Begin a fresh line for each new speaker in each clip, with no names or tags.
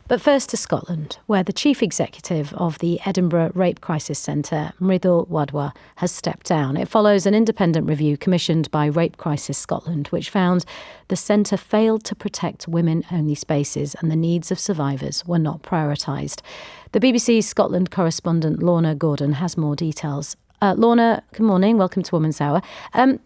But first to Scotland, where the chief executive of the Edinburgh Rape Crisis Centre, Mridul Wadhwa, has stepped down. It follows an independent review commissioned by Rape Crisis Scotland, which found the centre failed to protect women-only spaces and the needs of survivors were not prioritised. The BBC's Scotland correspondent Lorna Gordon has more details. Lorna, good morning. Welcome to Woman's Hour.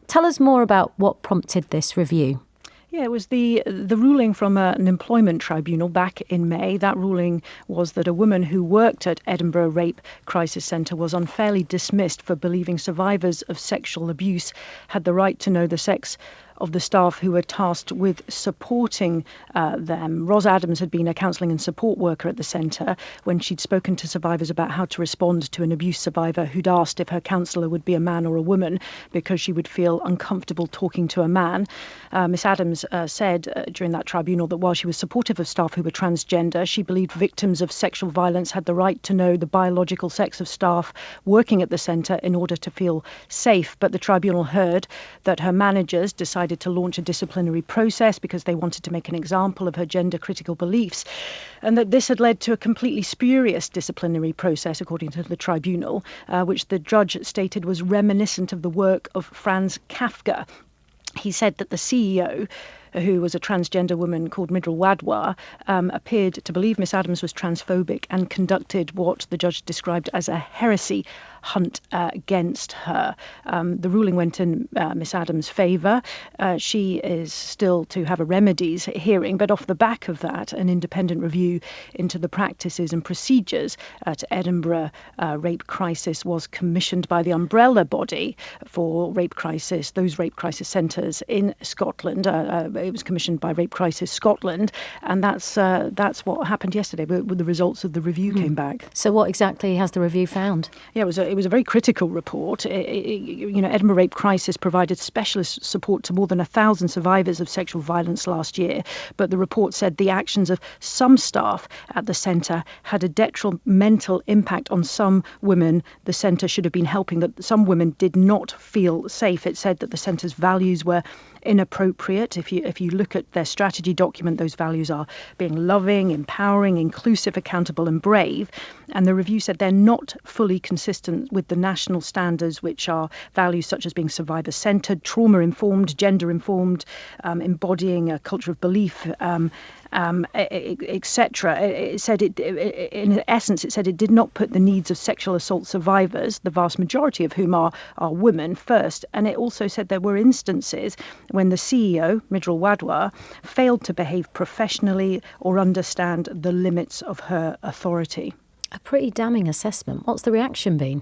Tell us more about what prompted this review.
Yeah, it was the ruling from an employment tribunal back in May. That ruling was that a woman who worked at Edinburgh Rape Crisis Centre was unfairly dismissed for believing survivors of sexual abuse had the right to know the sex of the staff who were tasked with supporting them. Ros Adams had been a counselling and support worker at the centre when she'd spoken to survivors about how to respond to an abuse survivor who'd asked if her counsellor would be a man or a woman because she would feel uncomfortable talking to a man. Miss Adams said during that tribunal that while she was supportive of staff who were transgender, she believed victims of sexual violence had the right to know the biological sex of staff working at the centre in order to feel safe. But the tribunal heard that her managers decided to launch a disciplinary process because they wanted to make an example of her gender-critical beliefs, and that this had led to a completely spurious disciplinary process, according to the tribunal, which the judge stated was reminiscent of the work of Franz Kafka. He said that the CEO, who was a transgender woman called Mridul Wadhwa, appeared to believe Miss Adams was transphobic and conducted what the judge described as a heresy hunt against her. The ruling went in Miss Adams' favour. She is still to have a remedies hearing, but off the back of that, an independent review into the practices and procedures at Edinburgh Rape Crisis was commissioned by the umbrella body for rape crisis, those rape crisis centres in Scotland. It was commissioned by Rape Crisis Scotland, and that's what happened yesterday. With the results of the review came back.
So what exactly has the review found?
Yeah, it was a very critical report. Edinburgh Rape Crisis provided specialist support to more than 1,000 survivors of sexual violence last year, but the report said the actions of some staff at the centre had a detrimental impact on some women the centre should have been helping, that some women did not feel safe. It said that the centre's values were inappropriate. If you look at their strategy document, those values are being loving, empowering, inclusive, accountable and brave. And the review said they're not fully consistent with the national standards, which are values such as being survivor-centred, trauma-informed, gender-informed, embodying a culture of belief, etc. It said in essence, it said it did not put the needs of sexual assault survivors, the vast majority of whom are women, first. And it also said there were instances when the CEO, Mridul Wadhwa, failed to behave professionally or understand the limits of her authority.
A pretty damning assessment. What's the reaction been?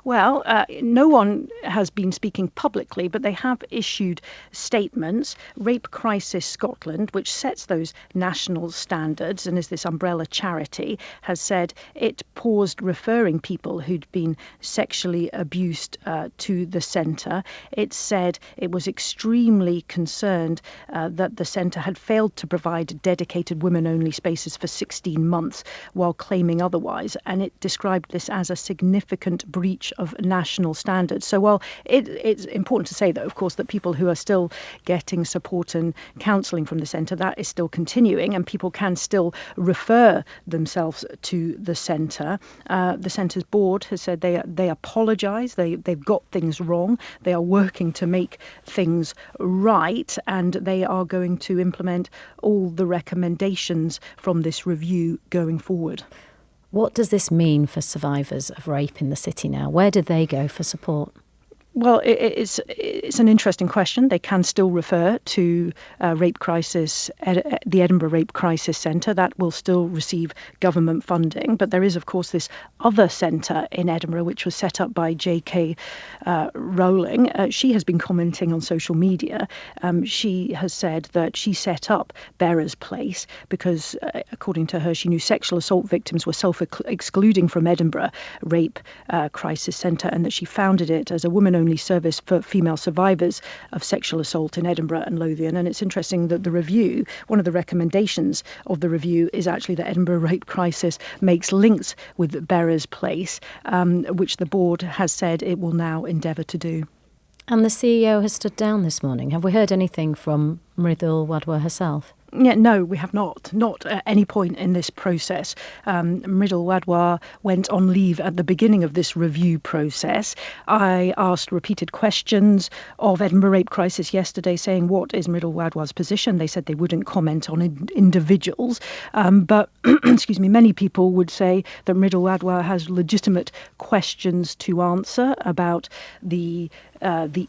Well, no one has been speaking publicly, but they have issued statements. Rape Crisis Scotland, which sets those national standards and is this umbrella charity, has said it paused referring people who'd been sexually abused to the centre. It said it was extremely concerned that the centre had failed to provide dedicated women-only spaces for 16 months while claiming otherwise, and it described this as a significant breach of national standards. So while it's important to say, though, of course, that people who are still getting support and counselling from the centre, that is still continuing, and people can still refer themselves to the centre. The centre's board has said they apologise, they've got things wrong, they are working to make things right, and they are going to implement all the recommendations from this review going forward.
What does this mean for survivors of rape in the city now? Where do they go for support?
Well, it's an interesting question. They can still refer to Rape Crisis, the Edinburgh Rape Crisis Centre. That will still receive government funding. But there is, of course, this other centre in Edinburgh, which was set up by J.K. Rowling. She has been commenting on social media. She has said that she set up Bearers Place because, according to her, she knew sexual assault victims were self-excluding from Edinburgh Rape Crisis Centre, and that she founded it as a woman-only service for female survivors of sexual assault in Edinburgh and Lothian. And it's interesting that the review, one of the recommendations of the review is actually that Edinburgh Rape Crisis makes links with Bearers Place, which the board has said it will now endeavour to do.
And the CEO has stood down this morning. Have we heard anything from Mridul Wadhwa herself?
Yeah, no, we have not. Not at any point in this process. Mridul Wadhwa went on leave at the beginning of this review process. I asked repeated questions of Edinburgh Rape Crisis yesterday saying, what is Mridul Wadhwa's position? They said they wouldn't comment on individuals. But, excuse me, many people would say that Mridul Wadhwa has legitimate questions to answer about the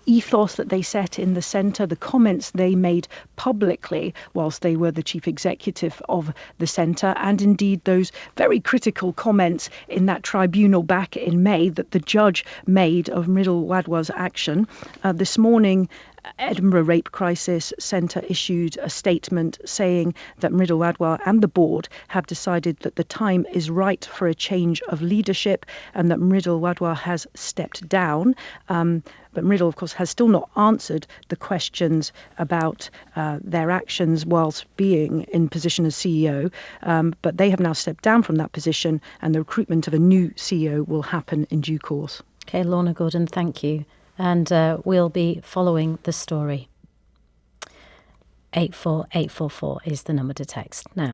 ethos that they set in the centre, the comments they made publicly whilst they were the chief executive of the centre, and indeed those very critical comments in that tribunal back in May that the judge made of Mridul Wadhwa's action. This morning, Edinburgh Rape Crisis Centre issued a statement saying that Mridul Wadhwa and the board have decided that the time is right for a change of leadership and that Mridul Wadhwa has stepped down. But Mridul, of course, has still not answered the questions about their actions whilst being in position as CEO. But they have now stepped down from that position and the recruitment of a new CEO will happen in due course.
OK, Lorna Gordon, thank you. And we'll be following the story. 84844 is the number to text now.